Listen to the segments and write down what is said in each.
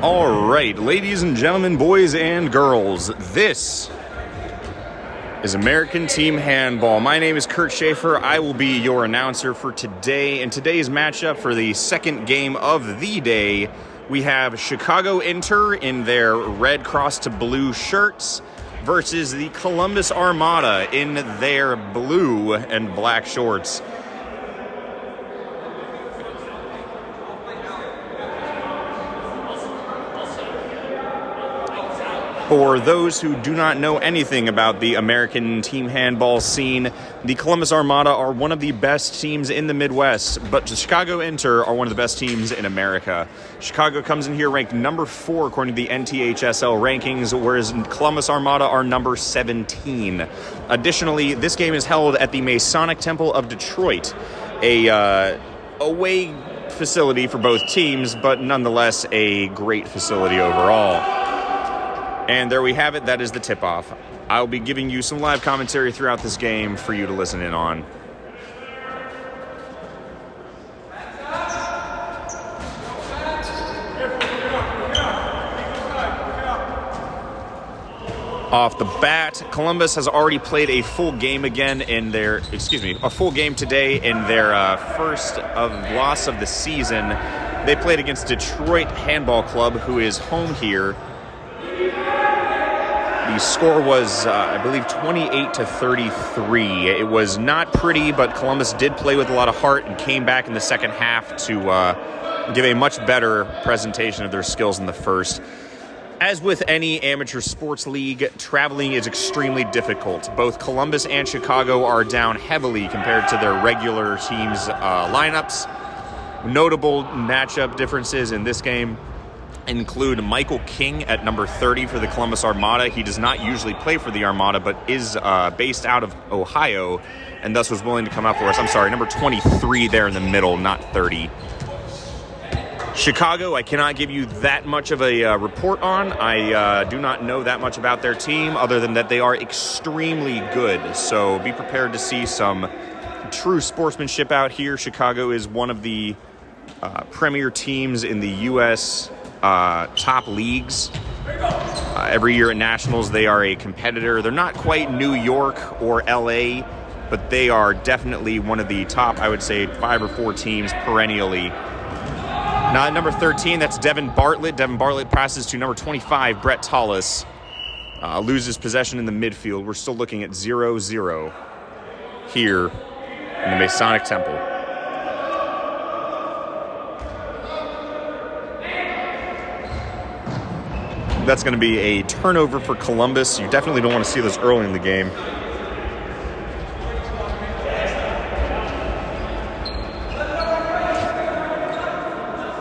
All right, ladies and gentlemen, boys and girls, this is American Team Handball. My name is Kurt Schaefer. I will be your announcer for today. In today's matchup for the second game of the day, we have Chicago Inter in their red cross to blue shirts versus the Columbus Armada in their blue and black shorts. For those who do not know anything about the American team handball scene, the Columbus Armada are one of the best teams in the Midwest, but the Chicago Inter are one of the best teams in America. Chicago comes in here ranked number 4 according to the NTHSL rankings, whereas Columbus Armada are number 17. Additionally, this game is held at the Masonic Temple of Detroit, a away facility for both teams, but nonetheless a great facility overall. And there we have it. That is the tip-off. I'll be giving you some live commentary throughout this game for you to listen in on. Off the bat, Columbus has already played a full game again in their, a full game today in their first loss of the season. They played against Detroit Handball Club, who is home here. The score was, I believe, 28-33. It was not pretty, but Columbus did play with a lot of heart and came back in the second half to give a much better presentation of their skills in the first. As with any amateur sports league, traveling is extremely difficult. Both Columbus and Chicago are down heavily compared to their regular teams' lineups. Notable matchup differences in this game include Michael King at number 30 for the Columbus Armada. He does not usually play for the Armada, but is based out of Ohio, and thus was willing to come out for us. I'm sorry, number 23 there in the middle, not 30. Chicago, I cannot give you that much of a report on. I do not know that much about their team, other than that they are extremely good. So be prepared to see some true sportsmanship out here. Chicago is one of the premier teams in the U.S. Top leagues. Every year at Nationals, they are a competitor. They're not quite New York or LA, but they are definitely one of the top, I would say, 5 or 4 teams perennially. Now at number 13, that's Devin Bartlett. Devin Bartlett passes to number 25, Brett Tallis. Loses possession in the midfield. We're still looking at 0-0 here in the Masonic Temple. That's going to be a turnover for Columbus. You definitely don't want to see this early in the game.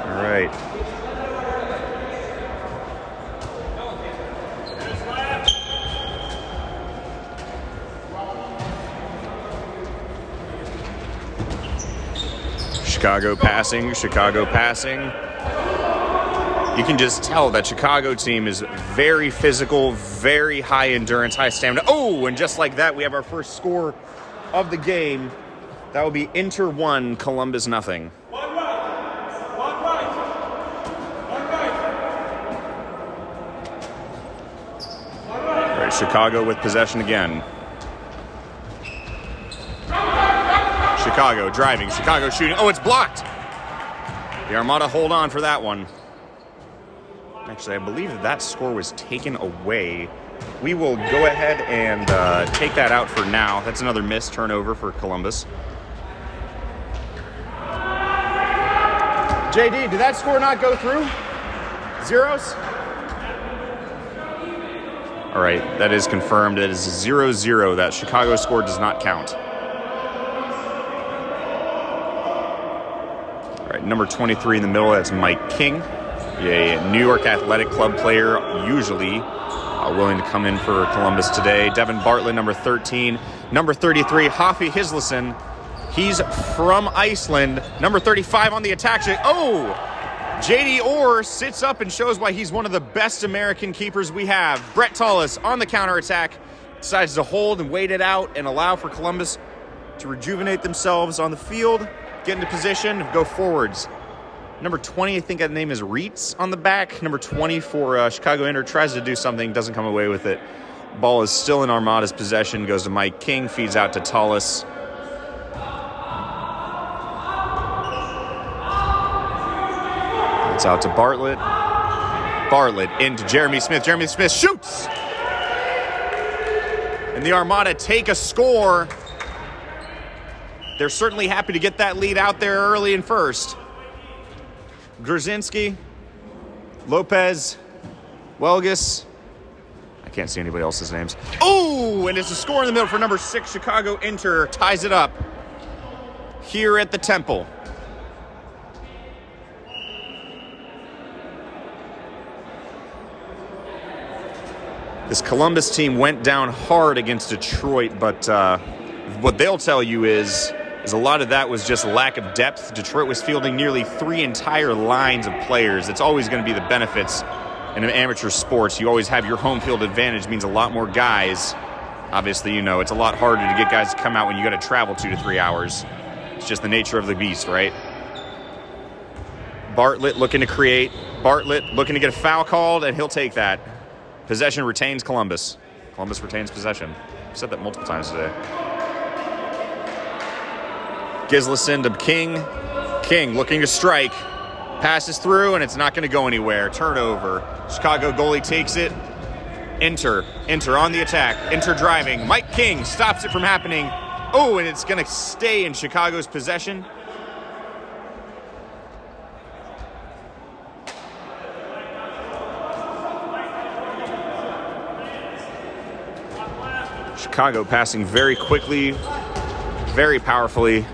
All right. Chicago passing. You can just tell that Chicago team is very physical, very high endurance, high stamina. Oh, and just like that, we have our first score of the game. That will be Inter 1, Columbus nothing. One right. All right, Chicago with possession again. Chicago driving, Chicago shooting. Oh, it's blocked. The Armada hold on for that one. Actually, I believe that score was taken away. We will go ahead and take that out for now. That's another missed turnover for Columbus. JD, did that score not go through? Zeros? All right, that is confirmed. It is 0-0. That Chicago score does not count. All right, number 23 in the middle, that's Mike King. A New York Athletic Club player, usually willing to come in for Columbus today. Devin Bartlett, number 13. Number 33, Hafi Hislason. He's from Iceland. Number 35 on the attack. Oh! J.D. Orr sits up and shows why he's one of the best American keepers we have. Brett Tallis on the counterattack. Decides to hold and wait it out and allow for Columbus to rejuvenate themselves on the field, get into position, go forwards. Number 20, I think that name is Reitz on the back. Number 20 for Chicago Inter tries to do something, doesn't come away with it. Ball is still in Armada's possession, goes to Mike King, feeds out to Tullis. It's out to Bartlett. Bartlett into Jeremy Smith. Jeremy Smith shoots! And the Armada take a score. They're certainly happy to get that lead out there early in first. Grzinski, Lopez, Welgus. I can't see anybody else's names. Oh, and it's a score in the middle for number 6. Chicago Inter ties it up here at the Temple. This Columbus team went down hard against Detroit, but what they'll tell you is a lot of that was just lack of depth. Detroit was fielding nearly 3 entire lines of players. It's always going to be the benefits in amateur sports. You always have your home field advantage, means a lot more guys. Obviously, you know, it's a lot harder to get guys to come out when you got to travel 2 to 3 hours. It's just the nature of the beast, right? Bartlett looking to create. Bartlett looking to get a foul called, and he'll take that. Possession retains Columbus. Columbus retains possession. I've said that multiple times today. Gislason to King. King looking to strike. Passes through, and it's not going to go anywhere. Turnover. Chicago goalie takes it. Inter on the attack. Inter driving. Mike King stops it from happening. Oh, and it's going to stay in Chicago's possession. Chicago passing very quickly, very powerfully,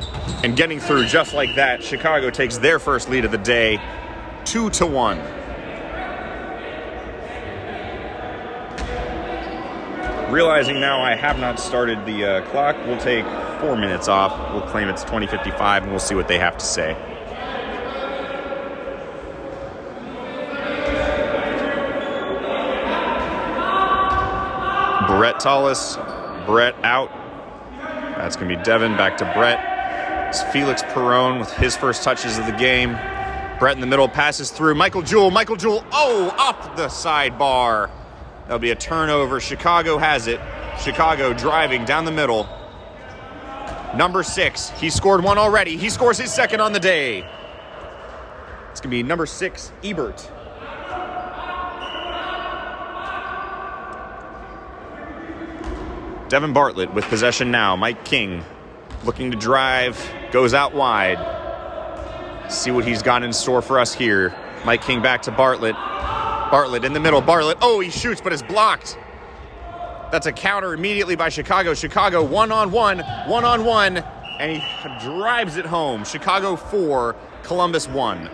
and getting through just like that. Chicago takes their first lead of the day, 2-1. Realizing now I have not started the clock, we'll take 4 minutes off. We'll claim it's 20:55, and we'll see what they have to say. Brett Tullis. Brett out. That's going to be Devin back to Brett. It's Felix Perron with his first touches of the game. Brett in the middle, passes through. Michael Jewell, oh, off the sidebar. That'll be a turnover. Chicago has it. Chicago driving down the middle. Number 6, he scored one already. He scores his second on the day. It's going to be number 6, Ebert. Devin Bartlett with possession now. Mike King looking to drive, goes out wide. See what he's got in store for us here. Mike King back to Bartlett. Bartlett in the middle. Bartlett, oh, he shoots, but is blocked. That's a counter immediately by Chicago. Chicago one-on-one, and he drives it home. Chicago 4, Columbus 1.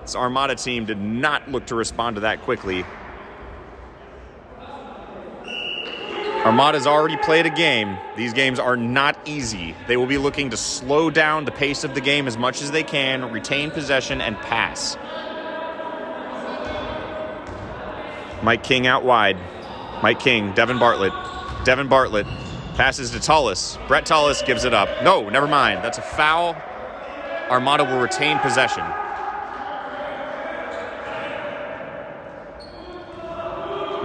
This Armada team did not look to respond to that quickly. Armada's already played a game. These games are not easy. They will be looking to slow down the pace of the game as much as they can, retain possession, and pass. Mike King out wide. Mike King, Devin Bartlett. Devin Bartlett passes to Tullis. Brett Tullis gives it up. No, never mind. That's a foul. Armada will retain possession.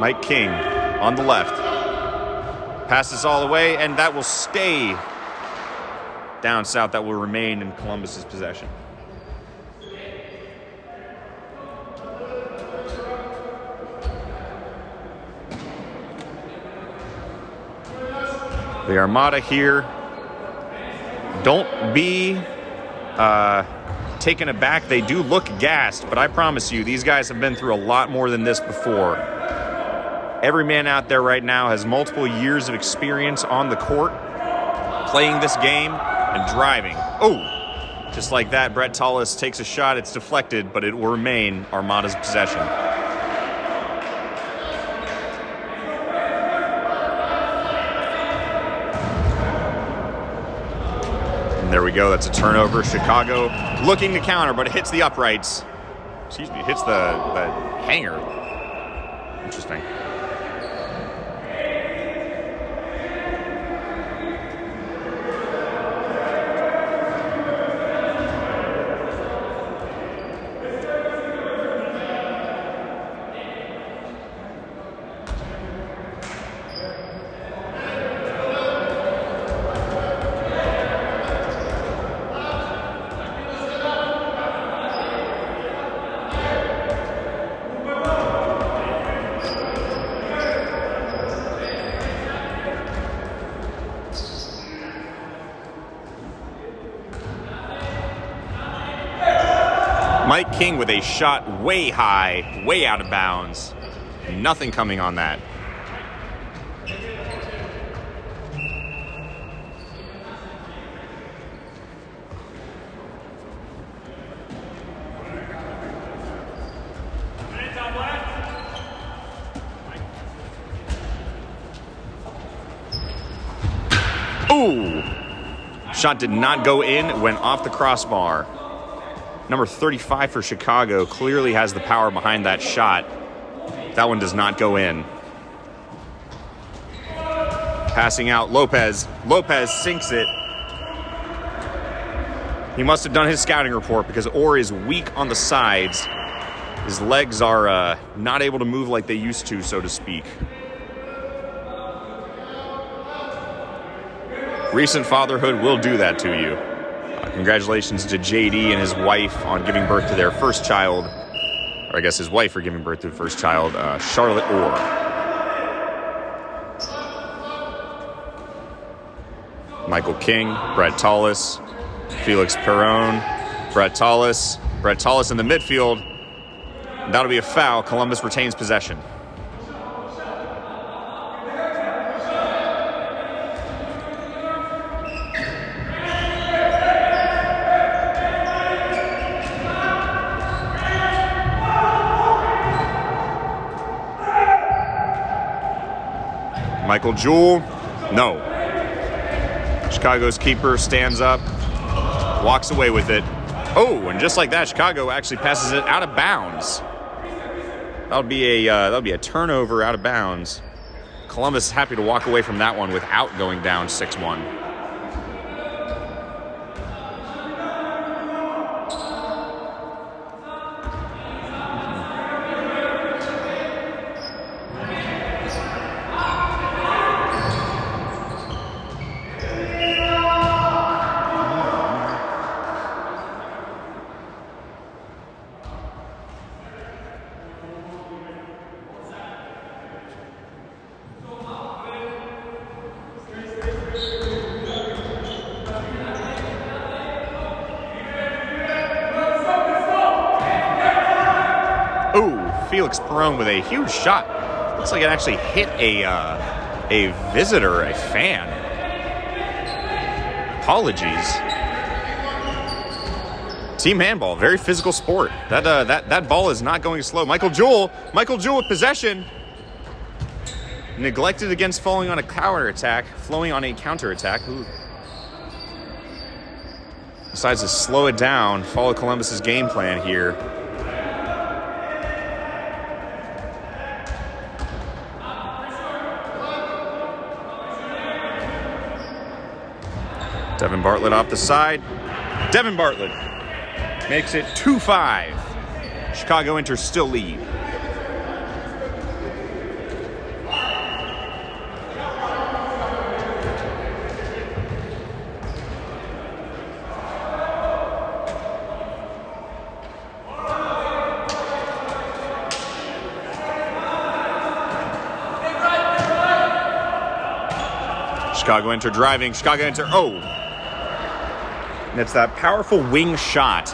Mike King on the left. Passes all the way, and that will stay down south. That will remain in Columbus's possession. The Armada here, don't be taken aback. They do look gassed, but I promise you, these guys have been through a lot more than this before. Every man out there right now has multiple years of experience on the court, playing this game and driving. Oh, just like that, Brett Tullis takes a shot. It's deflected, but it will remain Armada's possession. And there we go. That's a turnover. Chicago looking to counter, but it hits the uprights. Excuse me, it hits the hanger. Interesting. Mike King with a shot way high, way out of bounds. Nothing coming on that. Ooh! Shot did not go in, went off the crossbar. Number 35 for Chicago clearly has the power behind that shot. That one does not go in. Passing out Lopez. Lopez sinks it. He must have done his scouting report because Orr is weak on the sides. His legs are not able to move like they used to, so to speak. Recent fatherhood will do that to you. Congratulations to JD and his wife on giving birth to their first child. Or I guess his wife for giving birth to the first child, Charlotte Orr. Michael King, Brett Tallis, Felix Perron, Brett Tallis in the midfield. That'll be a foul. Columbus retains possession. Michael Jewell, no. Chicago's keeper stands up, walks away with it. Oh, and just like that, Chicago actually passes it out of bounds. That'll be a turnover out of bounds. Columbus is happy to walk away from that one without going down 6-1. Felix Perron with a huge shot. Looks like it actually hit a visitor, a fan. Apologies. Team handball, very physical sport. That ball is not going slow. Michael Jewell with possession. Neglected against flowing on a counterattack. Ooh. Decides to slow it down, follow Columbus's game plan here. Devin Bartlett off the side. Devin Bartlett makes it 2-5. Chicago Inter still lead. Chicago Inter driving. Chicago Inter. Oh. And it's that powerful wing shot.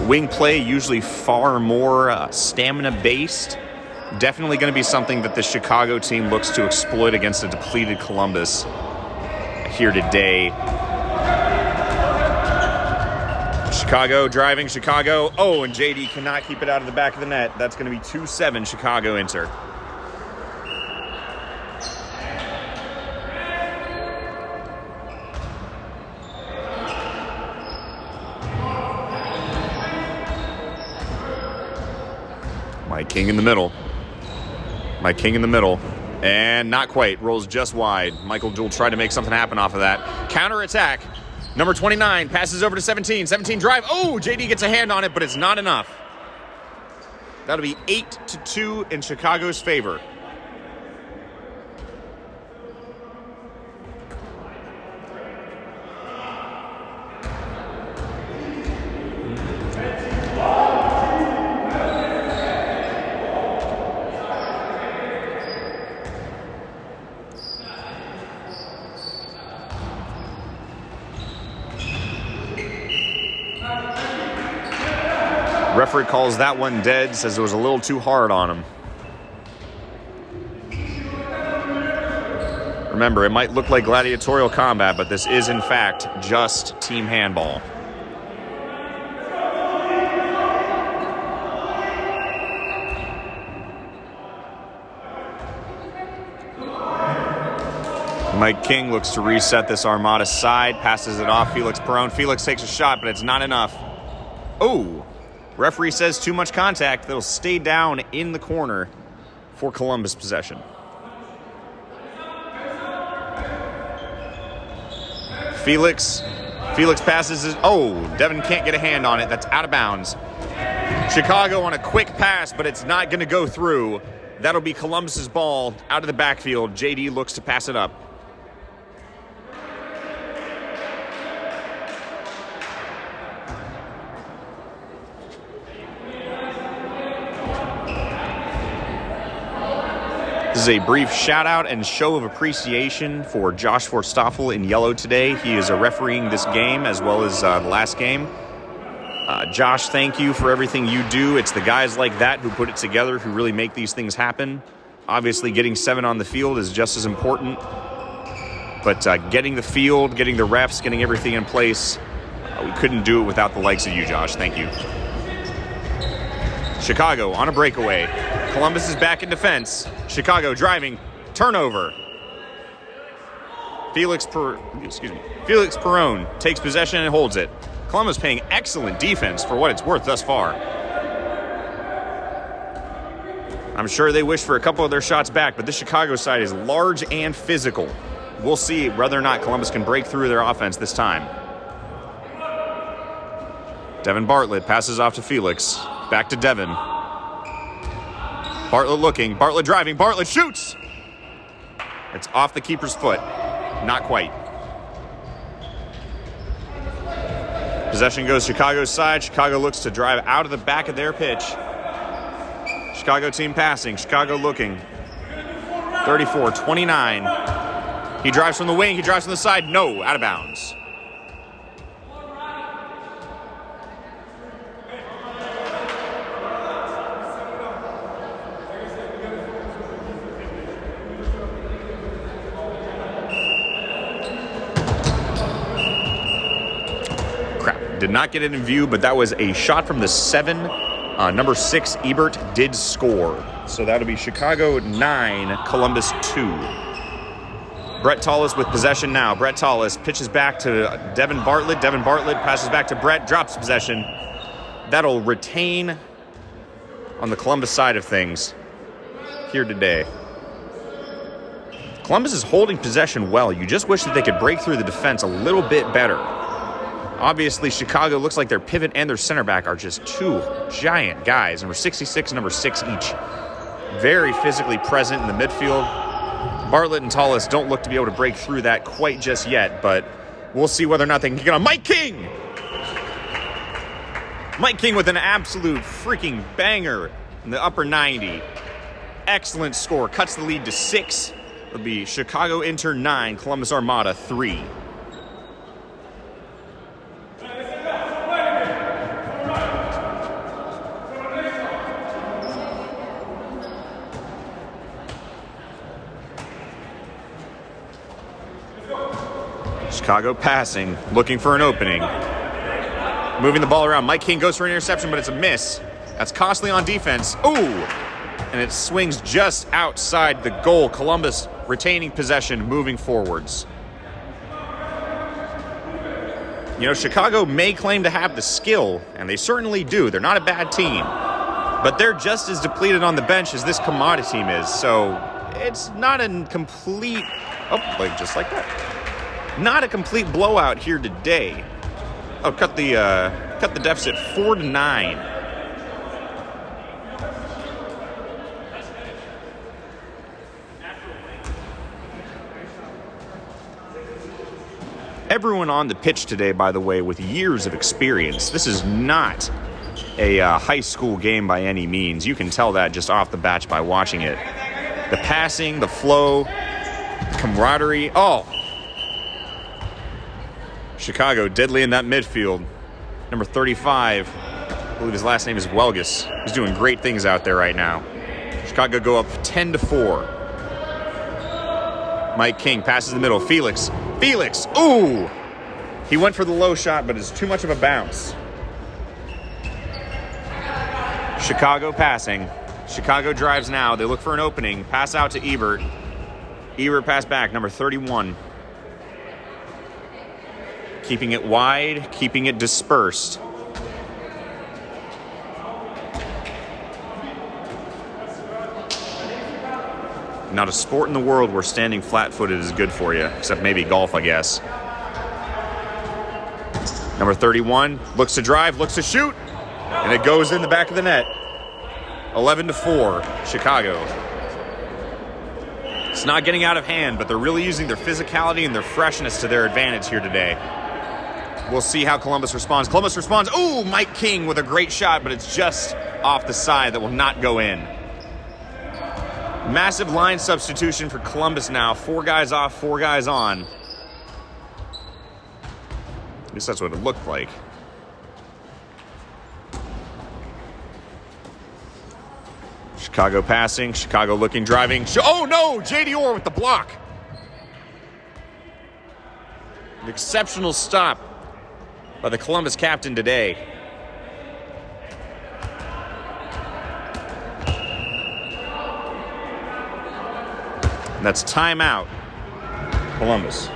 Wing play usually far more stamina-based. Definitely going to be something that the Chicago team looks to exploit against a depleted Columbus here today. Chicago driving, Chicago. Oh, and JD cannot keep it out of the back of the net. That's going to be 2-7 Chicago Inter. Mike King in the middle. And not quite. Rolls just wide. Michael Jewell tried to make something happen off of that. Counter attack. Number 29 passes over to 17. 17 drive. Oh, JD gets a hand on it, but it's not enough. That'll be 8-2 in Chicago's favor. Referee calls that one dead, says it was a little too hard on him. Remember, it might look like gladiatorial combat, but this is, in fact, just team handball. Mike King looks to reset this Armada side, passes it off Felix Perone. Felix takes a shot, but it's not enough. Oh, referee says too much contact. That'll stay down in the corner for Columbus possession. Felix passes his... Oh, Devin can't get a hand on it. That's out of bounds. Chicago on a quick pass, but it's not going to go through. That'll be Columbus's ball out of the backfield. JD looks to pass it up. This is a brief shout out and show of appreciation for Josh Forstoffel in yellow today. He is refereeing this game as well as the last game. Josh, thank you for everything you do. It's the guys like that who put it together, who really make these things happen. Obviously, getting 7 on the field is just as important. But getting the field, getting the refs, getting everything in place, we couldn't do it without the likes of you, Josh. Thank you. Chicago on a breakaway. Columbus is back in defense. Chicago driving. Turnover. Felix Perone takes possession and holds it. Columbus paying excellent defense for what it's worth thus far. I'm sure they wish for a couple of their shots back, but this Chicago side is large and physical. We'll see whether or not Columbus can break through their offense this time. Devin Bartlett passes off to Felix. Back to Devin. Bartlett looking. Bartlett driving. Bartlett shoots! It's off the keeper's foot. Not quite. Possession goes Chicago's side. Chicago looks to drive out of the back of their pitch. Chicago team passing. Chicago looking. 34-29. He drives from the wing. He drives from the side. No, out of bounds. Did not get it in view, but that was a shot from the 7. Number 6, Ebert, did score. So that'll be Chicago 9, Columbus 2. Brett Tallis with possession now. Brett Tallis pitches back to Devin Bartlett. Devin Bartlett passes back to Brett, drops possession. That'll retain on the Columbus side of things here today. Columbus is holding possession well. You just wish that they could break through the defense a little bit better. Obviously, Chicago looks like their pivot and their center back are just two giant guys. Number 66 and number 6 each. Very physically present in the midfield. Bartlett and Tallis don't look to be able to break through that quite just yet, but we'll see whether or not they can get on. Mike King! Mike King with an absolute freaking banger in the upper 90. Excellent score. Cuts the lead to 6. It'll be Chicago Inter 9, Columbus Armada 3. Chicago passing, looking for an opening. Moving the ball around. Mike King goes for an interception, but it's a miss. That's costly on defense. Ooh! And it swings just outside the goal. Columbus retaining possession, moving forwards. You know, Chicago may claim to have the skill, and they certainly do. They're not a bad team. But they're just as depleted on the bench as this Kamada team is. So it's not a complete... Oh, like just like that. Not a complete blowout here today. Oh, cut the deficit 4-9. Everyone on the pitch today, by the way, with years of experience. This is not a high school game by any means. You can tell that just off the bat by watching it. The passing, the flow, the camaraderie. Oh! Chicago deadly in that midfield. Number 35, I believe his last name is Welgus. He's doing great things out there right now. Chicago go up 10-4. Mike King passes the middle. Felix. Ooh! He went for the low shot, but it's too much of a bounce. Chicago passing. Chicago drives now. They look for an opening. Pass out to Ebert. Ebert pass back, number 31. Keeping it wide, keeping it dispersed. Not a sport in the world where standing flat-footed is good for you, except maybe golf, I guess. Number 31 looks to drive, looks to shoot, and it goes in the back of the net. 11-4, Chicago. It's not getting out of hand, but they're really using their physicality and their freshness to their advantage here today. We'll see how Columbus responds. Ooh, Mike King with a great shot, but it's just off the side that will not go in. Massive line substitution for Columbus now. 4 guys off, 4 guys on. At least that's what it looked like. Chicago passing, Chicago looking, driving. Oh no, J.D. Orr with the block. An exceptional stop by the Columbus captain today. And that's timeout, Columbus.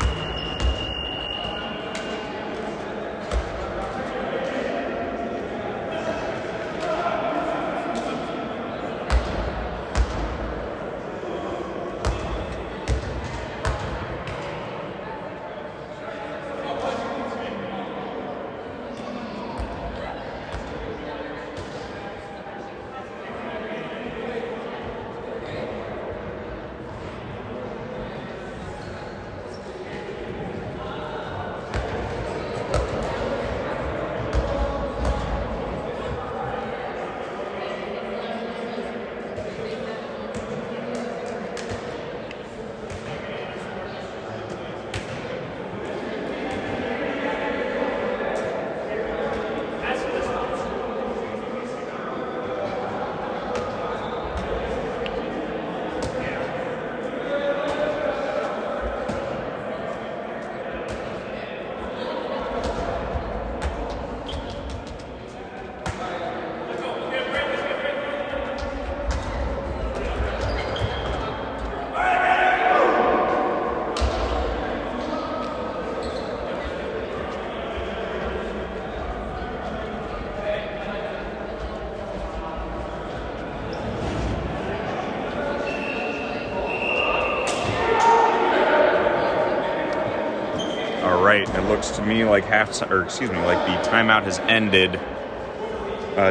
Right, it looks to me like like the timeout has ended.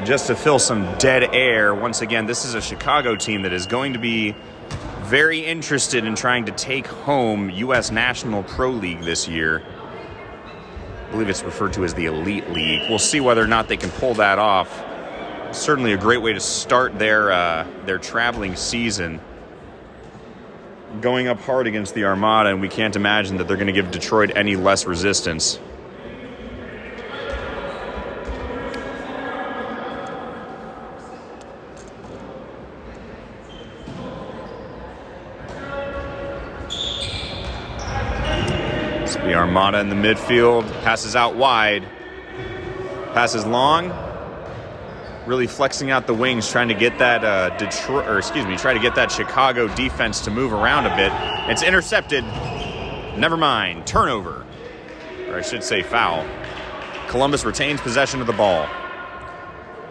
Just to fill some dead air, once again, this is a Chicago team that is going to be very interested in trying to take home U.S. National Pro League this year. I believe it's referred to as the Elite League. We'll see whether or not they can pull that off. Certainly a great way to start their traveling season. Going up hard against the Armada, and we can't imagine that they're going to give Detroit any less resistance. It's the Armada in the midfield, passes out wide, passes long. Really flexing out the wings, trying to get that try to get that Chicago defense to move around a bit. It's intercepted. Never mind. Turnover. Or I should say foul. Columbus retains possession of the ball.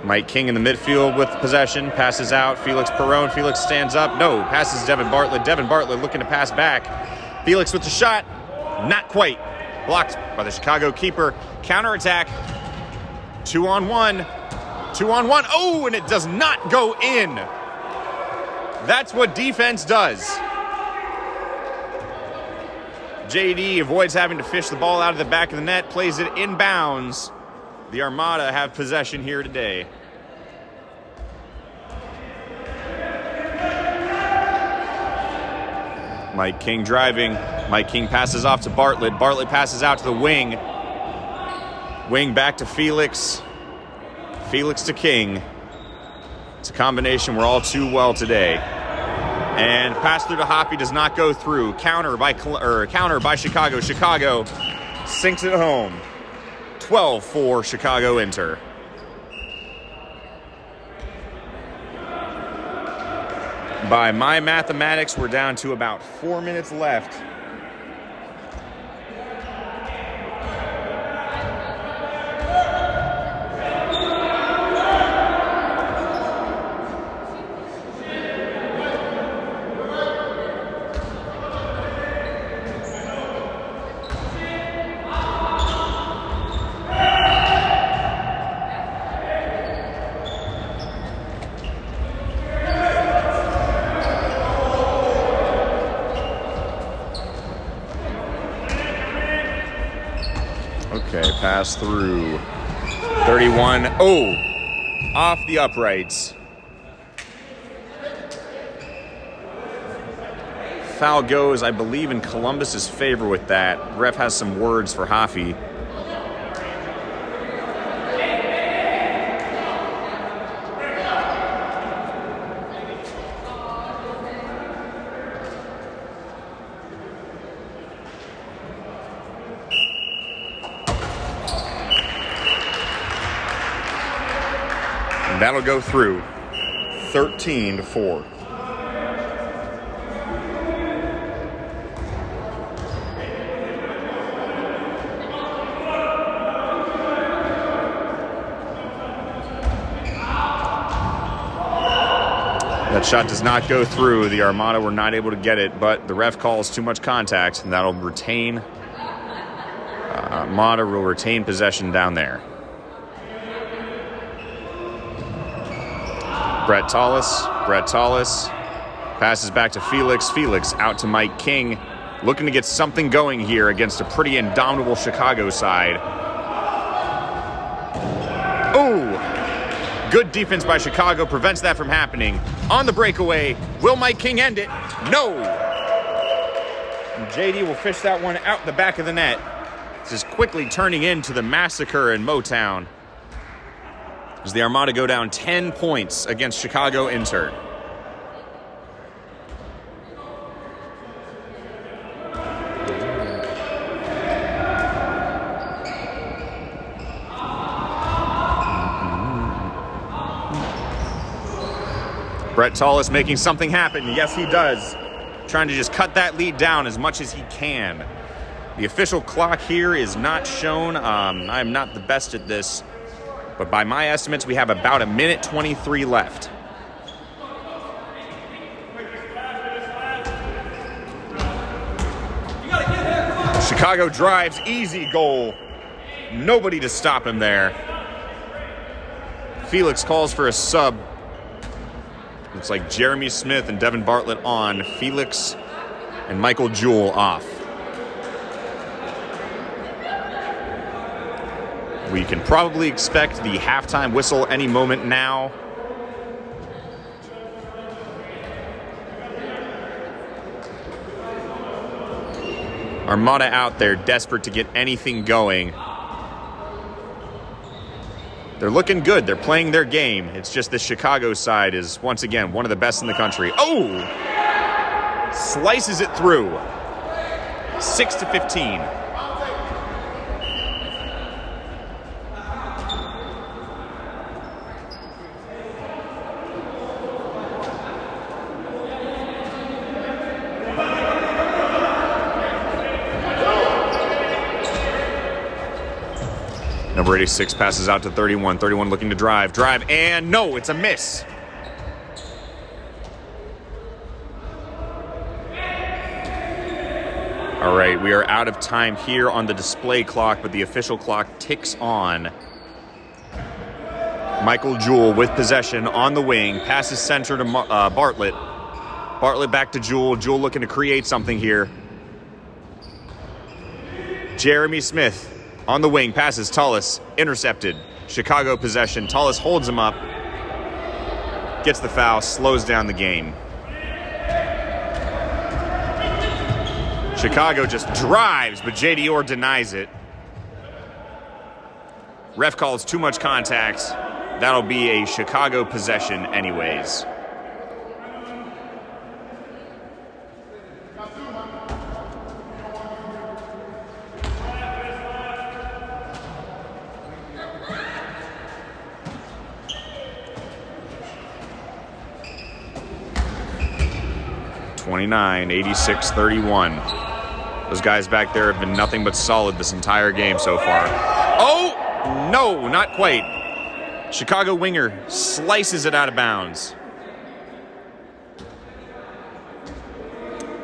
Mike King in the midfield with possession. Passes out. Felix Perrone. Felix stands up. No. Passes Devin Bartlett. Devin Bartlett looking to pass back. Felix with the shot. Not quite. Blocked by the Chicago keeper. Counterattack. 2-on-1. 2-on-1. Oh, and it does not go in. That's what defense does. JD avoids having to fish the ball out of the back of the net, plays it inbounds. The Armada have possession here today. Mike King driving. Mike King passes off to Bartlett. Bartlett passes out to the wing. Wing back to Felix. Felix to King. It's a combination we're all too well today. And pass through to Hoppy does not go through. Counter by Chicago. Chicago sinks it home. 12-4 Chicago Inter. By my mathematics, we're down to about 4 minutes left. Okay, pass through. 31. Oh, off the uprights. Foul goes, I believe, in Columbus's favor with that. Ref has some words for Hoffy. That'll go through. 13-4. That shot does not go through. The Armada were not able to get it, but the ref calls too much contact, and that'll retain. Armada will retain possession down there. Brett Tallis passes back to Felix. Felix out to Mike King, looking to get something going here against a pretty indomitable Chicago side. Oh, good defense by Chicago prevents that from happening. On the breakaway, will Mike King end it? No. And JD will fish that one out the back of the net. This is quickly turning into the massacre in Motown, as the Armada go down 10 points against Chicago Inter. Brett Tallis making something happen. Yes, he does. Trying to just cut that lead down as much as he can. The official clock here is not shown. I'm not the best at this, but by my estimates, we have about 1:23 left. Chicago drives, easy goal. Nobody to stop him there. Felix calls for a sub. Looks like Jeremy Smith and Devin Bartlett on. Felix and Michael Jewell off. We can probably expect the halftime whistle any moment now. Armada out there desperate to get anything going. They're looking good. They're playing their game. It's just the Chicago side is, once again, one of the best in the country. Oh! Slices it through. 6-15. Number 86 passes out to 31. 31 looking to drive, and no, it's a miss. All right, we are out of time here on the display clock, but the official clock ticks on. Michael Jewell with possession on the wing, passes center to Bartlett. Bartlett back to Jewell. Jewell looking to create something here. Jeremy Smith on the wing, passes Tallis, intercepted. Chicago possession. Tallis holds him up, gets the foul, slows down the game. Chicago just drives, but JD Orr denies it. Ref calls too much contact. That'll be a Chicago possession anyways. (29, 86, 31). Those guys back there have been nothing but solid this entire game so far. Oh, no, not quite. Chicago winger slices it out of bounds.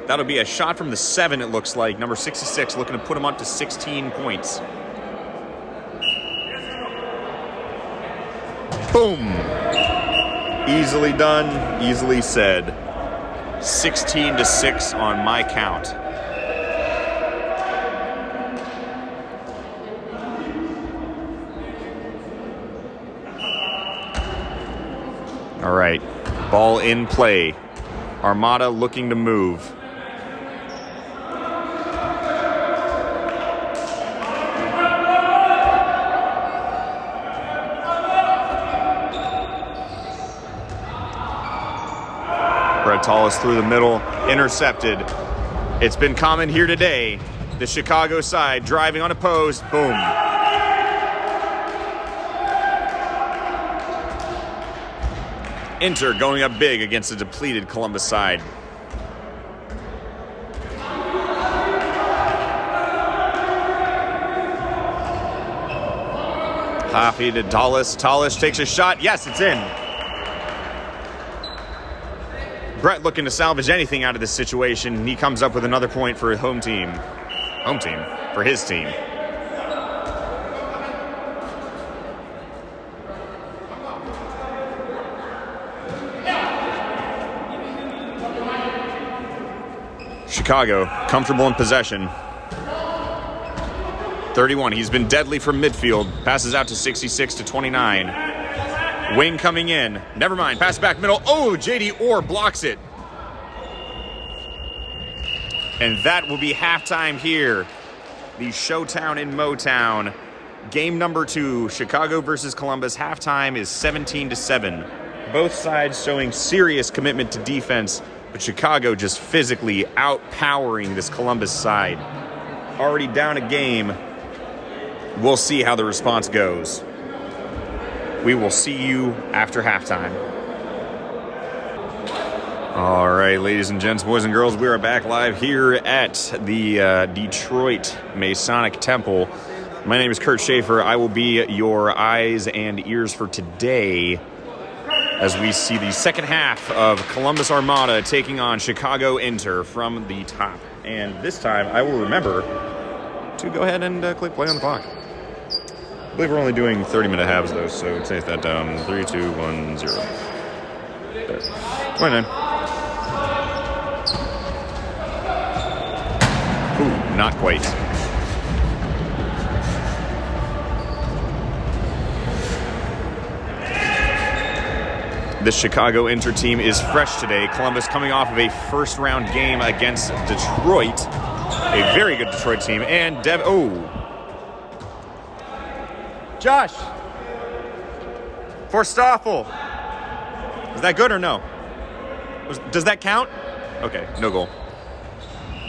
That'll be a shot from the 7, it looks like. Number 66 looking to put him up to 16 points. Boom. Easily done, easily said. 16-6 on my count. All right, ball in play. Armada looking to move. Tallis through the middle, intercepted. It's been common here today. The Chicago side driving unopposed. Boom. Inter going up big against the depleted Columbus side. Hoffy to Tallis. Tallis takes a shot. Yes, it's in. Brett looking to salvage anything out of this situation. He comes up with another point for home team. Home team. For his team. Chicago, comfortable in possession. 31, he's been deadly from midfield. Passes out to 66 to 29. Wing coming in. Never mind. Pass back middle. Oh, J.D. Orr blocks it. And that will be halftime here. The Showdown in Motown. Game number 2, Chicago versus Columbus. Halftime is 17-7. Both sides showing serious commitment to defense, but Chicago just physically outpowering this Columbus side. Already down a game. We'll see how the response goes. We will see you after halftime. All right, ladies and gents, boys and girls, we are back live here at the Detroit Masonic Temple. My name is Kurt Schaefer. I will be your eyes and ears for today as we see the second half of Columbus Armada taking on Chicago Inter from the top. And this time, I will remember to go ahead and click play on the clock. I believe we're only doing 30-minute halves, though, so take that down. 3, 2, 1, 0. There. 29. Ooh, not quite. The Chicago Inter team is fresh today. Columbus coming off of a first-round game against Detroit. A very good Detroit team. And Josh! For Stoffel. Is that good or no? Does that count? Okay, no goal.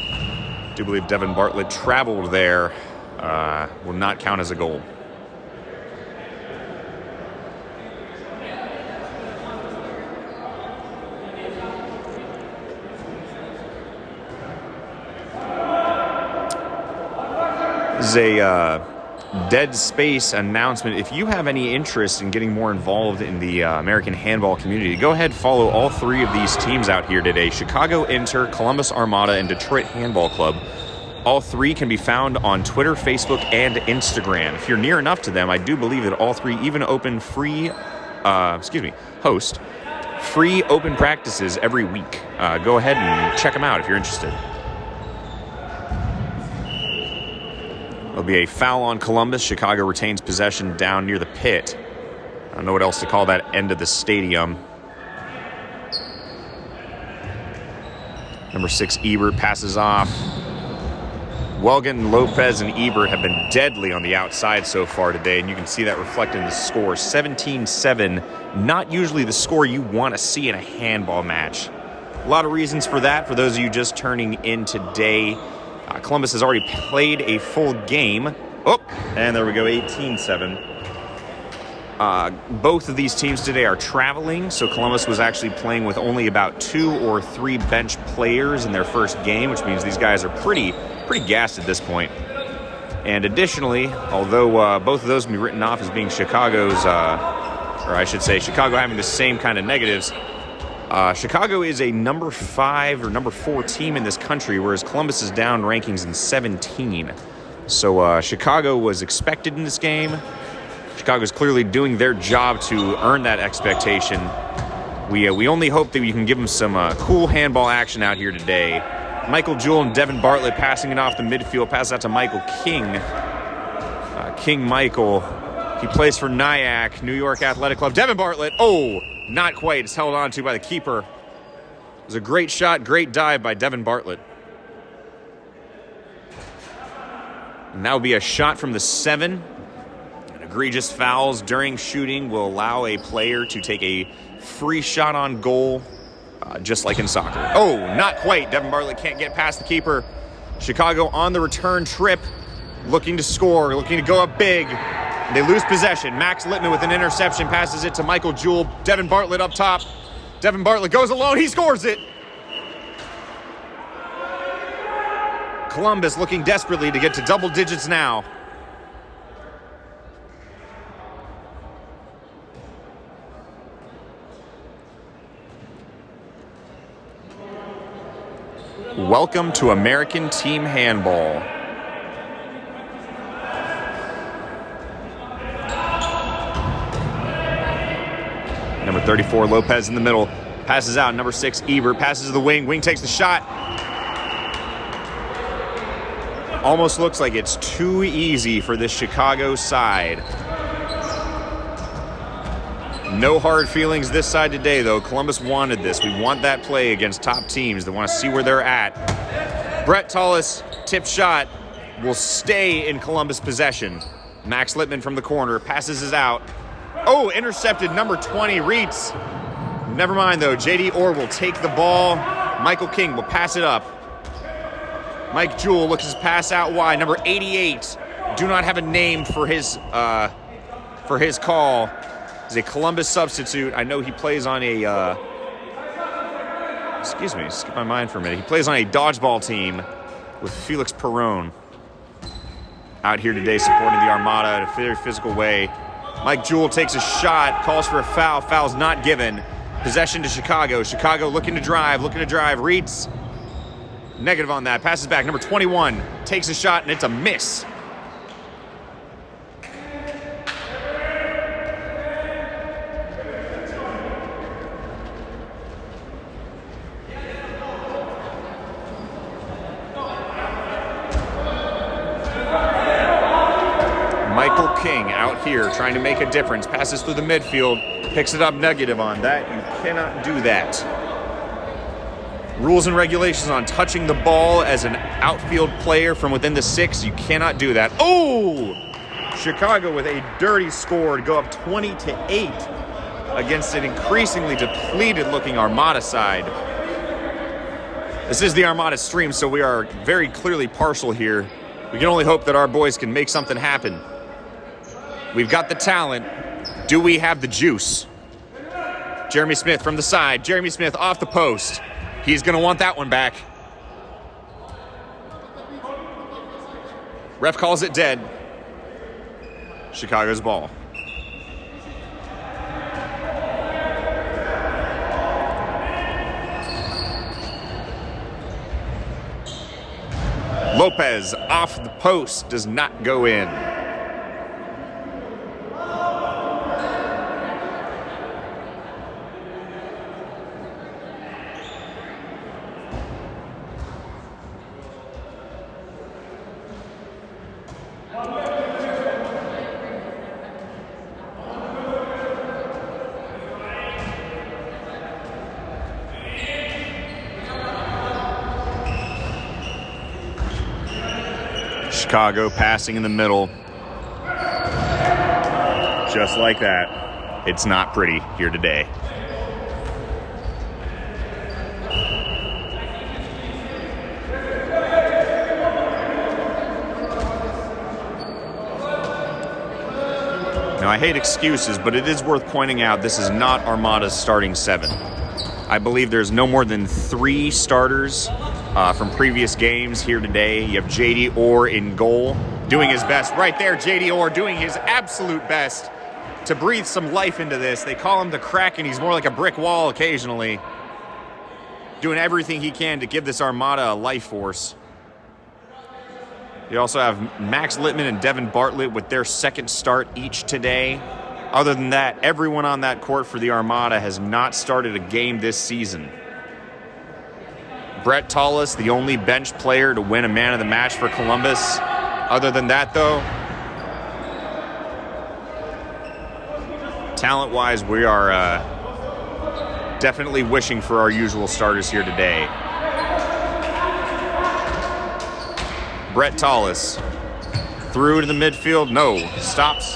I do believe Devin Bartlett traveled there. Will not count as a goal. This is a dead space announcement. If you have any interest in getting more involved in the American handball community, go ahead and follow all 3 of these teams out here today. Chicago Inter, Columbus Armada, and Detroit Handball Club. All 3 can be found on Twitter, Facebook, and Instagram. If you're near enough to them, I do believe that all 3 even host free open practices every week. Go ahead and check them out if you're interested. There'll be a foul on Columbus. Chicago retains possession down near the pit. I don't know what else to call that end of the stadium. Number 6, Ebert passes off. Welgen, Lopez, and Ebert have been deadly on the outside so far today, and you can see that reflected in the score. 17-7, not usually the score you want to see in a handball match. A lot of reasons for that. For those of you just turning in today, Columbus has already played a full game. Oh, and there we go, 18-7. Both of these teams today are traveling, so Columbus was actually playing with only about 2 or 3 bench players in their first game, which means these guys are pretty gassed at this point. And additionally, although both of those can be written off as being Chicago's, or I should say Chicago having the same kind of negatives, Chicago is a number 5 or number 4 team in this country, whereas Columbus is down rankings in 17. So Chicago was expected in this game. Chicago's clearly doing their job to earn that expectation. We only hope that we can give them some cool handball action out here today. Michael Jewell and Devin Bartlett passing it off the midfield. Pass out to Michael King. King Michael. He plays for Nyack, New York Athletic Club. Devin Bartlett. Oh, not quite. It's held on to by the keeper. It was a great shot, great dive by Devin Bartlett. And that will be a shot from the 7. And egregious fouls during shooting will allow a player to take a free shot on goal. Just like in soccer. Oh, not quite. Devin Bartlett can't get past the keeper. Chicago on the return trip, looking to score, looking to go up big. They lose possession. Max Littman with an interception, passes it to Michael Jewell. Devin Bartlett up top. Devin Bartlett goes alone. He scores it. Columbus looking desperately to get to double digits now. Welcome to American Team Handball. Number 34, Lopez in the middle. Passes out. Number 6, Ebert. Passes to the wing. Wing takes the shot. Almost looks like it's too easy for this Chicago side. No hard feelings this side today, though. Columbus wanted this. We want that play against top teams. They want to see where they're at. Brett Tullis, tip shot, will stay in Columbus possession. Max Littman from the corner, passes it out. Oh, intercepted, number 20, Reitz. Never mind, though. J.D. Orr will take the ball. Michael King will pass it up. Mike Jewell looks his pass out wide. Number 88, do not have a name for his call. He's a Columbus substitute. I know he plays on a, excuse me, skip my mind for a minute. He plays on a dodgeball team with Felix Perron out here today supporting the Armada in a very physical way. Mike Jewell takes a shot, calls for a foul. Foul's not given. Possession to Chicago. Chicago looking to drive. Reitz, negative on that. Passes back. Number 21 takes a shot, and it's a miss. Michael King out here trying to make a difference. Passes through the midfield. Picks it up, negative on that. You cannot do that. Rules and regulations on touching the ball as an outfield player from within the 6. You cannot do that. Oh! Chicago with a dirty score to go up 20-8 against an increasingly depleted-looking Armada side. This is the Armada stream, so we are very clearly partial here. We can only hope that our boys can make something happen. We've got the talent. Do we have the juice? Jeremy Smith from the side. Jeremy Smith off the post. He's going to want that one back. Ref calls it dead. Chicago's ball. Lopez off the post, does not go in. Chicago passing in the middle. Just like that. It's not pretty here today. Now, I hate excuses, but it is worth pointing out this is not Armada's starting 7. I believe there's no more than 3 starters from previous games here today. You have J.D. Orr in goal, doing his best. Right there, J.D. Orr doing his absolute best to breathe some life into this. They call him the Kraken. He's more like a brick wall occasionally, doing everything he can to give this Armada a life force. You also have Max Littman and Devin Bartlett with their second start each today. Other than that, everyone on that court for the Armada has not started a game this season. Brett Tallis, the only bench player to win a man of the match for Columbus. Other than that, though, talent-wise, we are definitely wishing for our usual starters here today. Brett Tallis through to the midfield. No, stops,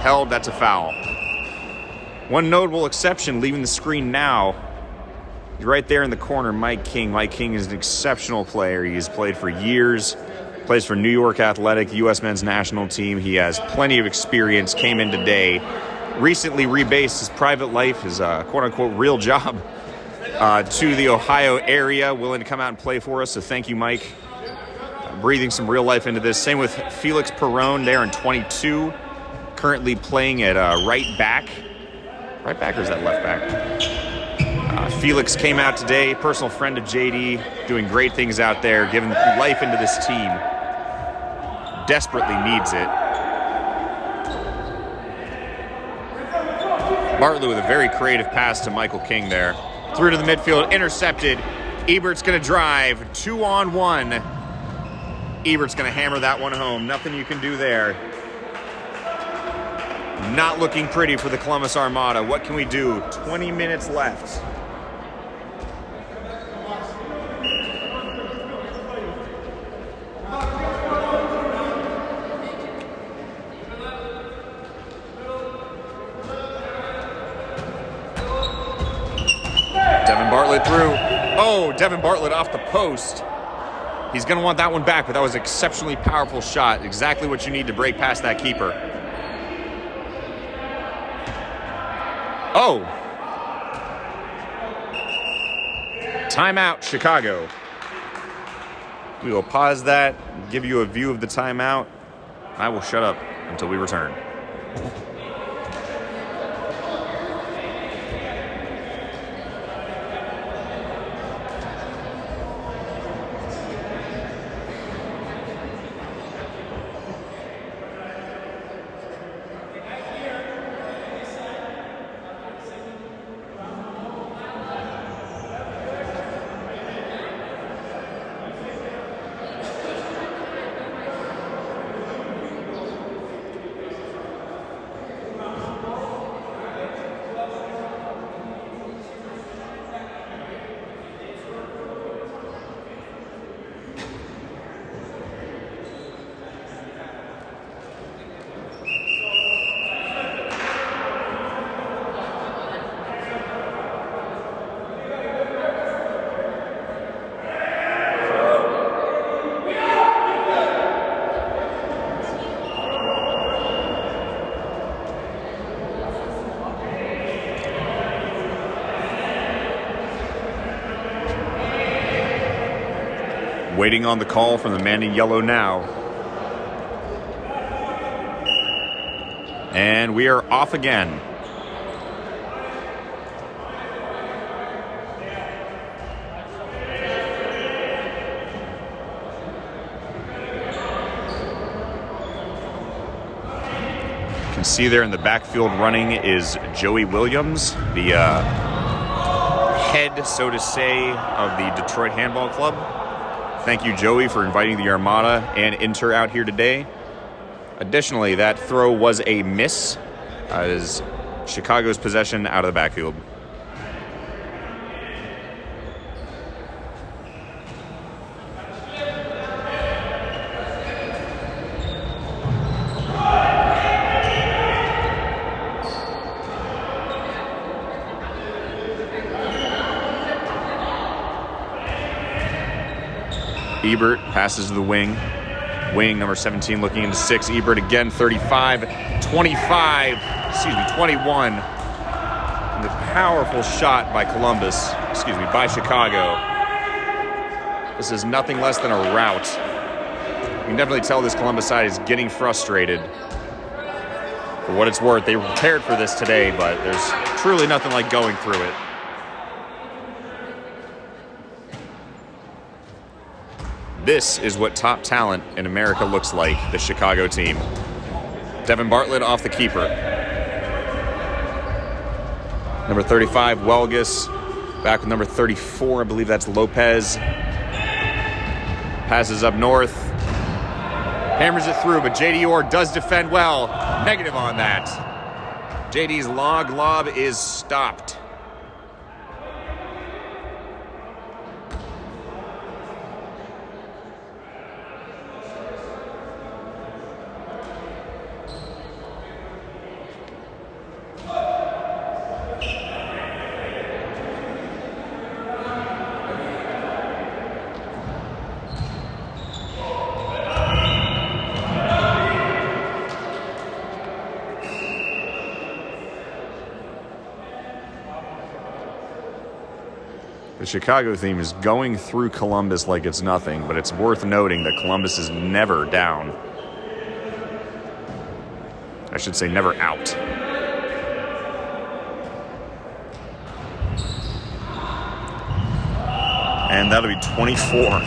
held. That's a foul. One notable exception leaving the screen now. He's right there in the corner, Mike King. Mike King is an exceptional player. He has played for years, plays for New York Athletic, U.S. men's national team. He has plenty of experience, came in today, recently rebased his private life, his quote-unquote real job to the Ohio area, willing to come out and play for us. So thank you, Mike. Breathing some real life into this. Same with Felix Perron there in 22, currently playing at right back. Right back, or is that left back? Felix came out today, personal friend of JD, doing great things out there, giving life into this team. Desperately needs it. Bartlett with a very creative pass to Michael King there. Through to the midfield, intercepted. Ebert's going to drive, 2-on-1. Ebert's going to hammer that one home. Nothing you can do there. Not looking pretty for the Columbus Armada. What can we do? 20 minutes left. Devin Bartlett through. Oh, Devin Bartlett off the post. He's going to want that one back, but that was an exceptionally powerful shot. Exactly what you need to break past that keeper. Oh. Timeout, Chicago. We will pause that, give you a view of the timeout. I will shut up until we return. Waiting on the call from the man in yellow now. And we are off again. You can see there in the backfield running is Joey Williams, the head, so to say, of the Detroit Handball Club. Thank you, Joey, for inviting the Armada and Inter out here today. Additionally, that throw was a miss. As Chicago's possession out of the backfield. Ebert passes to the wing. Wing, number 17, looking into 6. Ebert again, 35, 25, 21. And a powerful shot by by Chicago. This is nothing less than a rout. You can definitely tell this Columbus side is getting frustrated. For what it's worth, they were prepared for this today, but there's truly nothing like going through it. This is what top talent in America looks like, the Chicago team. Devin Bartlett off the keeper. Number 35, Welgus. Back with number 34, I believe that's Lopez. Passes up north. Hammers it through, but J.D. Orr does defend well. Negative on that. J.D.'s log lob is stopped. The Chicago team is going through Columbus like it's nothing, but it's worth noting that Columbus is never down. I should say never out. And that'll be 24.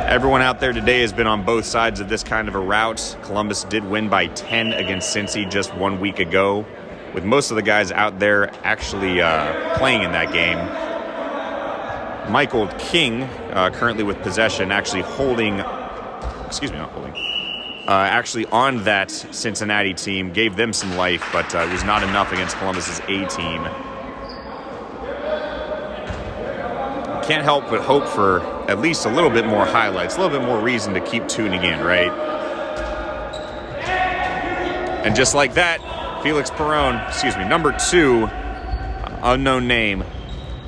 Everyone out there today has been on both sides of this kind of a rout. Columbus did win by 10 against Cincy just 1 week ago, with most of the guys out there actually playing in that game. Michael King, currently with possession, actually actually on that Cincinnati team, gave them some life, but it was not enough against Columbus's A team. Can't help but hope for at least a little bit more highlights, a little bit more reason to keep tuning in, right? And just like that, Felix Perron, number 2, unknown name,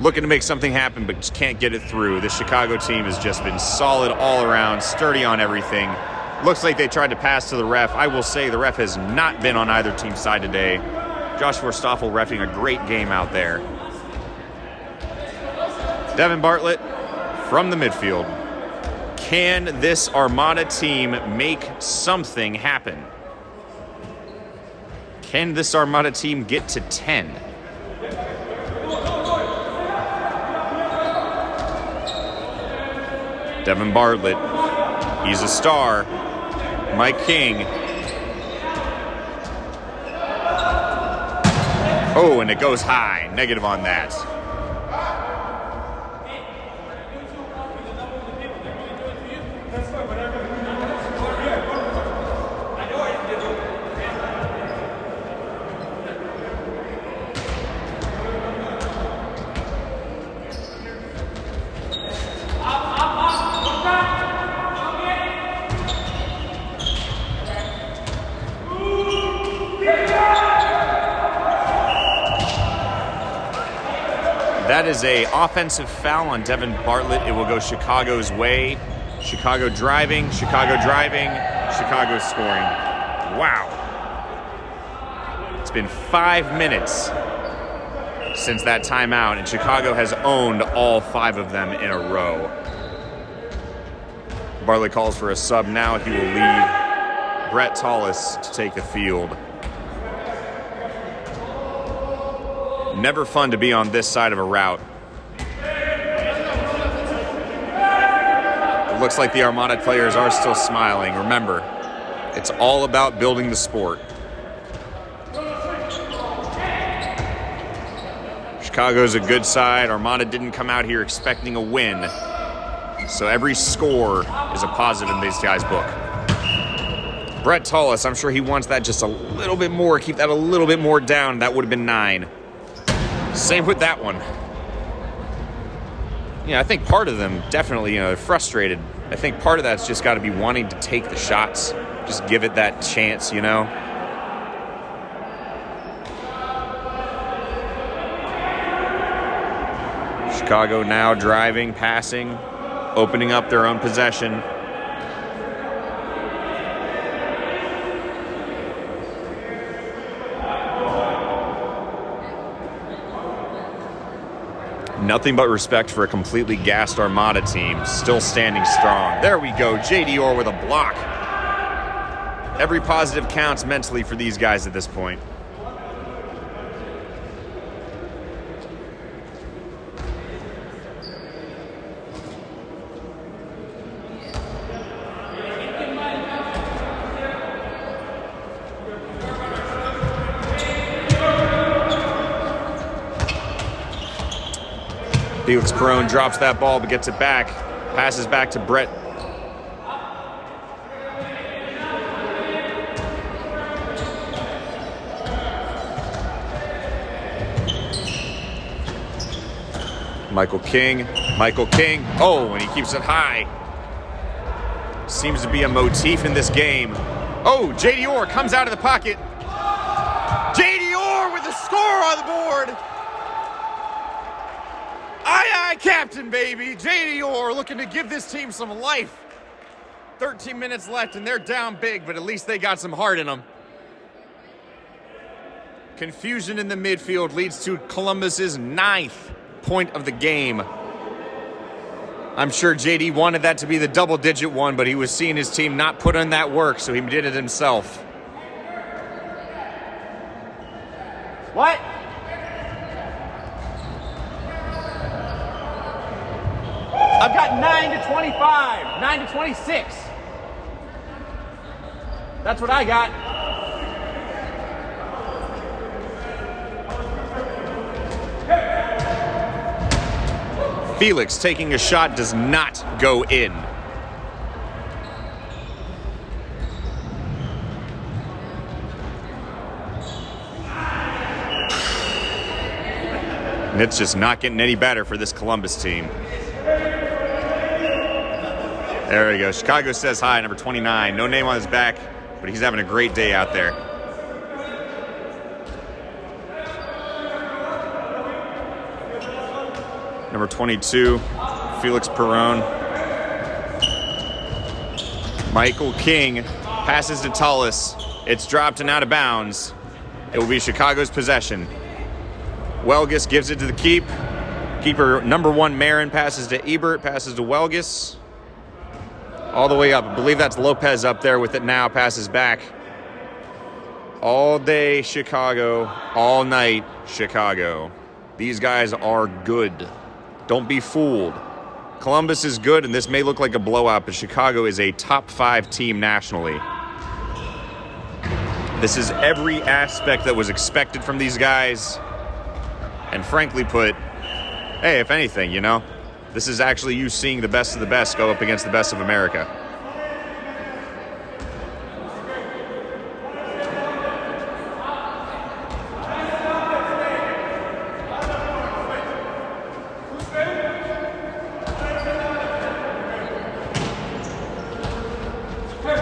looking to make something happen but just can't get it through. The Chicago team has just been solid all around, sturdy on everything. Looks like they tried to pass to the ref. I will say the ref has not been on either team's side today. Josh Forstoffel reffing a great game out there. Devin Bartlett from the midfield. Can this Armada team make something happen? Can this Armada team get to 10? Devin Bartlett, he's a star. Mike King. Oh, and it goes high. Negative on that. That is an offensive foul on Devin Bartlett. It will go Chicago's way. Chicago driving, Chicago scoring. Wow. It's been 5 minutes since that timeout, and Chicago has owned all 5 of them in a row. Bartlett calls for a sub now. He will leave Brett Tallis to take the field. Never fun to be on this side of a rout. It looks like the Armada players are still smiling. Remember, it's all about building the sport. Chicago's a good side. Armada didn't come out here expecting a win. So every score is a positive in these guys' book. Brett Tallis, I'm sure he wants that just a little bit more. Keep that a little bit more down. That would have been 9. Same with that one. I think part of them definitely, they're frustrated. I think part of that's just got to be wanting to take the shots. Just give it that chance, Chicago now driving, passing, opening up their own possession. Nothing but respect for a completely gassed Armada team, still standing strong. There we go, J.D. Orr with a block. Every positive counts mentally for these guys at this point. Felix Perone drops that ball but gets it back. Passes back to Brett. Michael King. Oh, and he keeps it high. Seems to be a motif in this game. Oh, J.D. Orr comes out of the pocket. J.D. Orr with the score on the board. Aye, Captain, baby. J.D. Orr looking to give this team some life. 13 minutes left, and they're down big, but at least they got some heart in them. Confusion in the midfield leads to Columbus's 9th point of the game. I'm sure JD wanted that to be the double-digit one, but he was seeing his team not put in that work, so he did it himself. What? I've got 9 to 25, 9 to 26. That's what I got. Felix taking a shot does not go in. And it's just not getting any better for this Columbus team. There we go. Chicago says hi, number 29. No name on his back, but he's having a great day out there. Number 22, Felix Perone. Michael King passes to Tullis. It's dropped and out of bounds. It will be Chicago's possession. Welgus gives it to the keeper. Number 1, Marin passes to Ebert, passes to Welgus. All the way up. I believe that's Lopez up there with it now. Passes back. All day Chicago. All night Chicago. These guys are good. Don't be fooled. Columbus is good, and this may look like a blowout, but Chicago is a top 5 team nationally. This is every aspect that was expected from these guys. And frankly put, hey, if anything, you know, this is actually you seeing the best of the best go up against the best of America.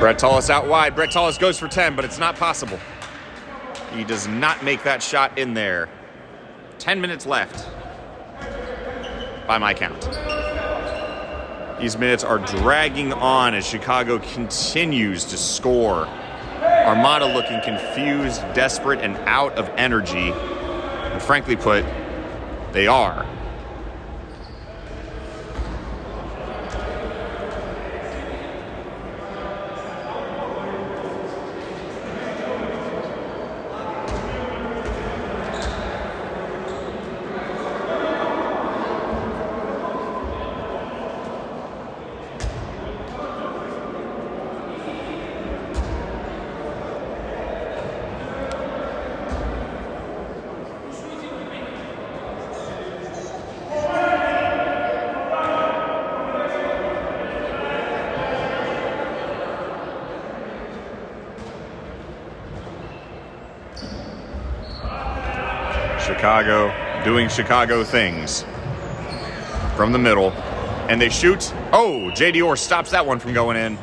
Brett Tullis out wide. Brett Tullis goes for 10, but it's not possible. He does not make that shot in there. 10 minutes left by my count. These minutes are dragging on as Chicago continues to score. Armada looking confused, desperate, and out of energy. And frankly put, they are. Chicago doing Chicago things from the middle, and they shoot. Oh, J.D. Orr stops that one from going in.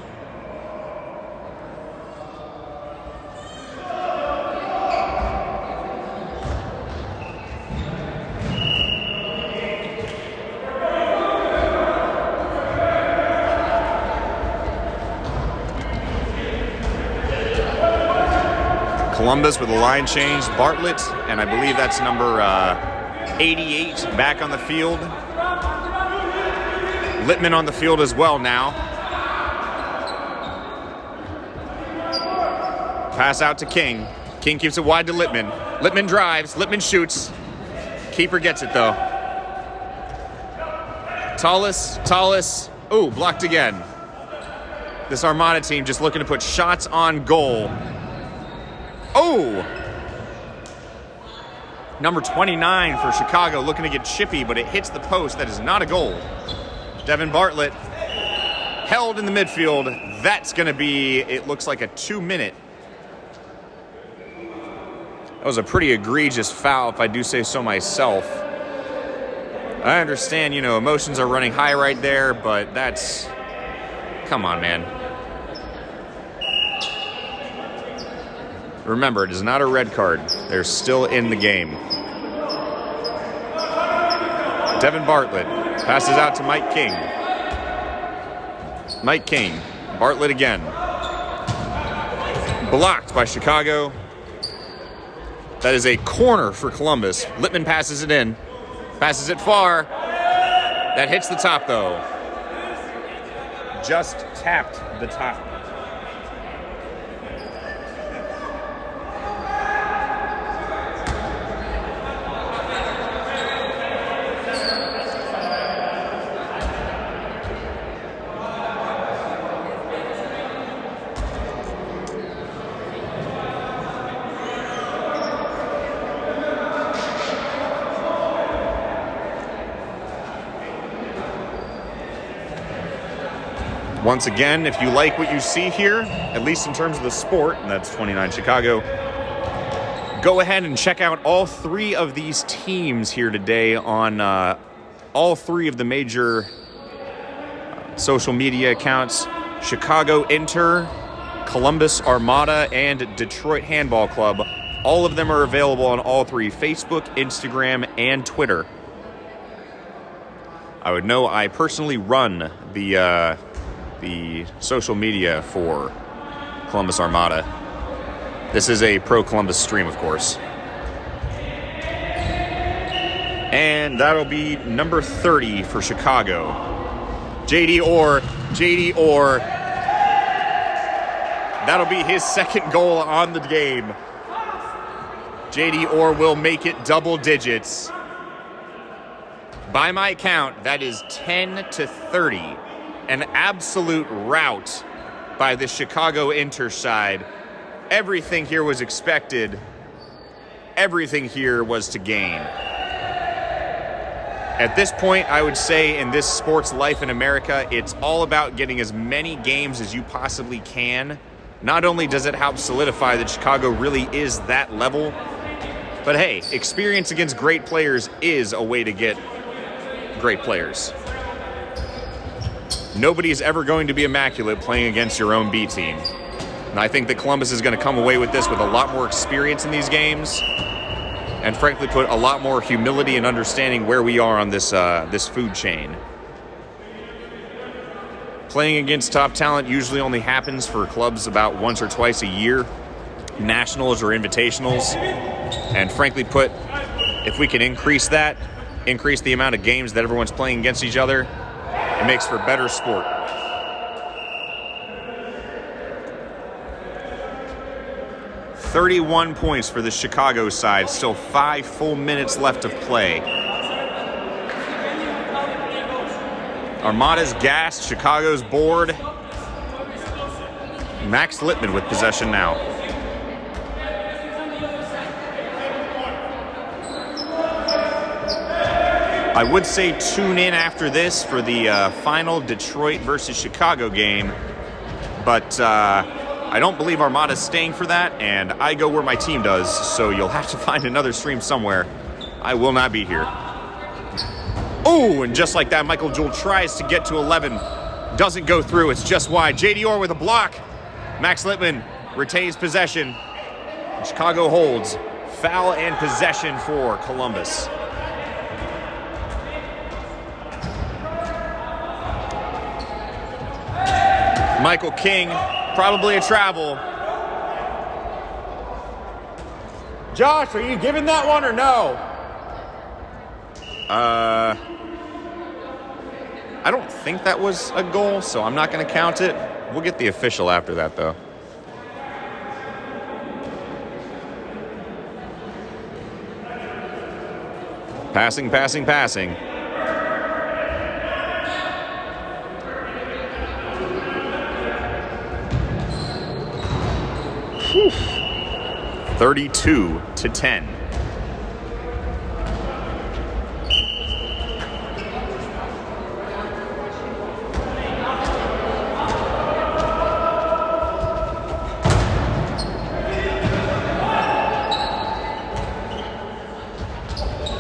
Columbus with a line change. Bartlett, and I believe that's number 88 back on the field. Littman on the field as well now. Pass out to King. King keeps it wide to Littman. Littman drives. Littman shoots. Keeper gets it, though. Tallis. Ooh, blocked again. This Armada team just looking to put shots on goal. Oh! Number 29 for Chicago looking to get chippy, but it hits the post. That is not a goal. Devin Bartlett held in the midfield. That's going to be, it looks like a 2-minute. That was a pretty egregious foul, if I do say so myself. I understand, emotions are running high right there, but that's... Come on, man. Remember, it is not a red card. They're still in the game. Devin Bartlett passes out to Mike King. Mike King. Bartlett again. Blocked by Chicago. That is a corner for Columbus. Littman passes it in. Passes it far. That hits the top, though. Just tapped the top. Once again, if you like what you see here, at least in terms of the sport, and that's 29 Chicago, go ahead and check out all three of these teams here today on all three of the major social media accounts: Chicago Inter, Columbus Armada, and Detroit Handball Club. All of them are available on all three: Facebook, Instagram, and Twitter. I would know I personally run the social media for Columbus Armada. This is a pro-Columbus stream, of course. And that'll be number 30 for Chicago. JD Orr. That'll be his second goal on the game. JD Orr will make it double digits. By my count, that is 10-30. An absolute rout by the Chicago Inter side. Everything here was expected. Everything here was to gain. At this point, I would say in this sports life in America, it's all about getting as many games as you possibly can. Not only does it help solidify that Chicago really is that level, but hey, experience against great players is a way to get great players. Nobody is ever going to be immaculate playing against your own B team. And I think that Columbus is going to come away with this with a lot more experience in these games, and frankly put a lot more humility and understanding where we are on this food chain. Playing against top talent usually only happens for clubs about once or twice a year, nationals or invitationals. And frankly put, if we can increase the amount of games that everyone's playing against each other, it makes for better sport. $31 points for the Chicago side. Still 5 full minutes left of play. Armada's gassed. Chicago's bored. Max Littman with possession now. I would say tune in after this for the final Detroit versus Chicago game, but I don't believe Armada's staying for that, and I go where my team does, so you'll have to find another stream somewhere. I will not be here. Oh, and just like that, Michael Jewell tries to get to 11. Doesn't go through. It's just wide. JD Orr with a block. Max Littman retains possession. Chicago holds. Foul and possession for Columbus. Michael King, probably a travel. Josh, are you giving that one or no? I don't think that was a goal, so I'm not going to count it. We'll get the official after that, though. Passing, passing, passing. Whew. 32-10.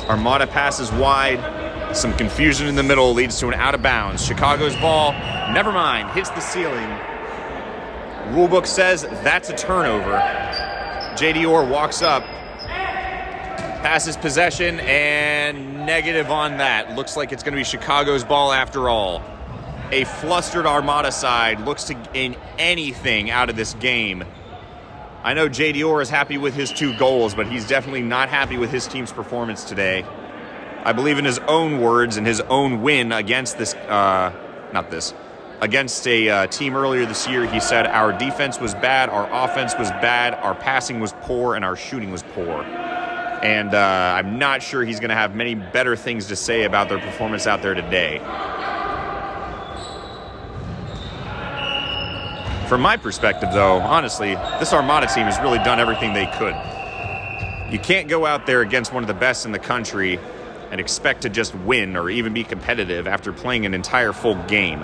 Armada passes wide. Some confusion in the middle leads to an out of bounds. Chicago's ball, never mind, hits the ceiling. Rulebook says that's a turnover. J.D. Orr walks up, passes possession, and negative on that. Looks like it's going to be Chicago's ball after all. A flustered Armada side looks to gain anything out of this game. I know J.D. Orr is happy with his 2 goals, but he's definitely not happy with his team's performance today. I believe in his own words and his own win against against a team earlier this year, he said, our defense was bad, our offense was bad, our passing was poor, and our shooting was poor. And I'm not sure he's going to have many better things to say about their performance out there today. From my perspective, though, honestly, this Armada team has really done everything they could. You can't go out there against one of the best in the country and expect to just win or even be competitive after playing an entire full game.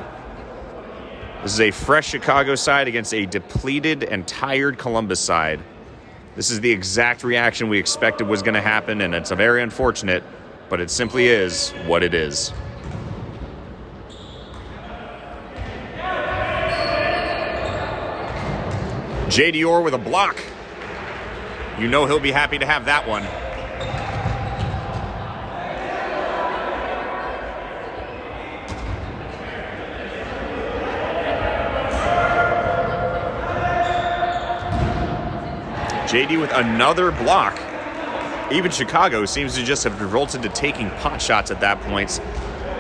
This is a fresh Chicago side against a depleted and tired Columbus side. This is the exact reaction we expected was going to happen, and it's very unfortunate, but it simply is what it is. J.D. Orr with a block. You know he'll be happy to have that one. J.D. with another block. Even Chicago seems to just have revolted to taking pot shots at that point,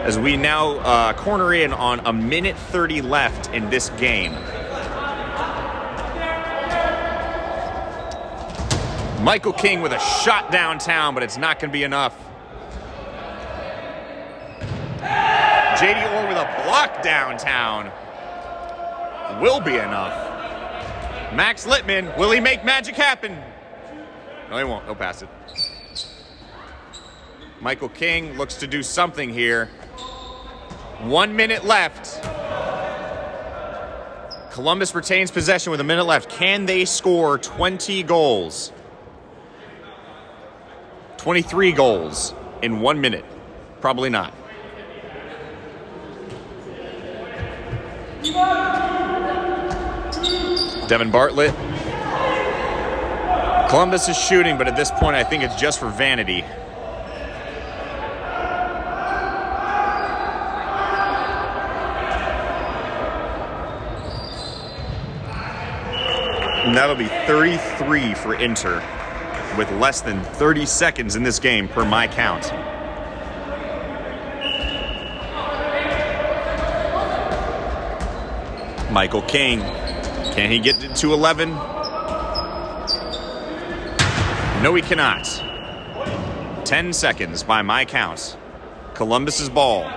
as we now corner in on 1:30 left in this game. Michael King with a shot downtown, but it's not going to be enough. J.D. Orr with a block downtown. Will be enough. Max Littman, will he make magic happen? No, he won't. He'll pass it. Michael King looks to do something here. 1 minute left. Columbus retains possession with a minute left. Can they score 20 goals? 23 goals in 1 minute. Probably not. Devin Bartlett. Columbus is shooting, but at this point I think it's just for vanity. And that'll be 33 for Inter, with less than 30 seconds in this game per my count. Michael King, can he get to 11? No, he cannot. 10 seconds by my count. Columbus's ball.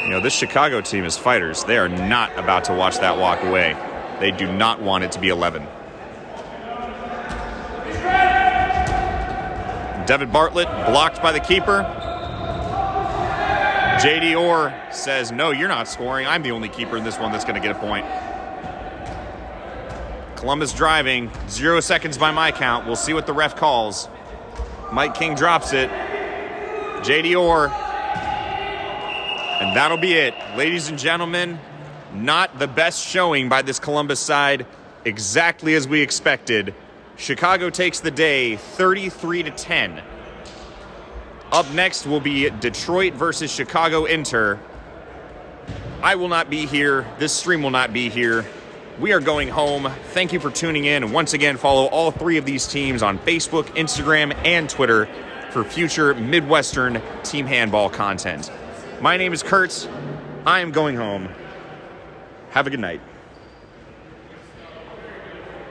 You know, this Chicago team is fighters. They are not about to watch that walk away. They do not want it to be 11. Devin Bartlett blocked by the keeper. J.D. Orr says, no, you're not scoring. I'm the only keeper in this one that's going to get a point. Columbus driving. 0 seconds by my count. We'll see what the ref calls. Mike King drops it. J.D. Orr. And that'll be it. Ladies and gentlemen, not the best showing by this Columbus side. Exactly as we expected. Chicago takes the day 33-10. Up next will be Detroit versus Chicago Inter. I will not be here. This stream will not be here. We are going home. Thank you for tuning in. And once again, follow all 3 of these teams on Facebook, Instagram, and Twitter for future Midwestern team handball content. My name is Kurt. I am going home. Have a good night.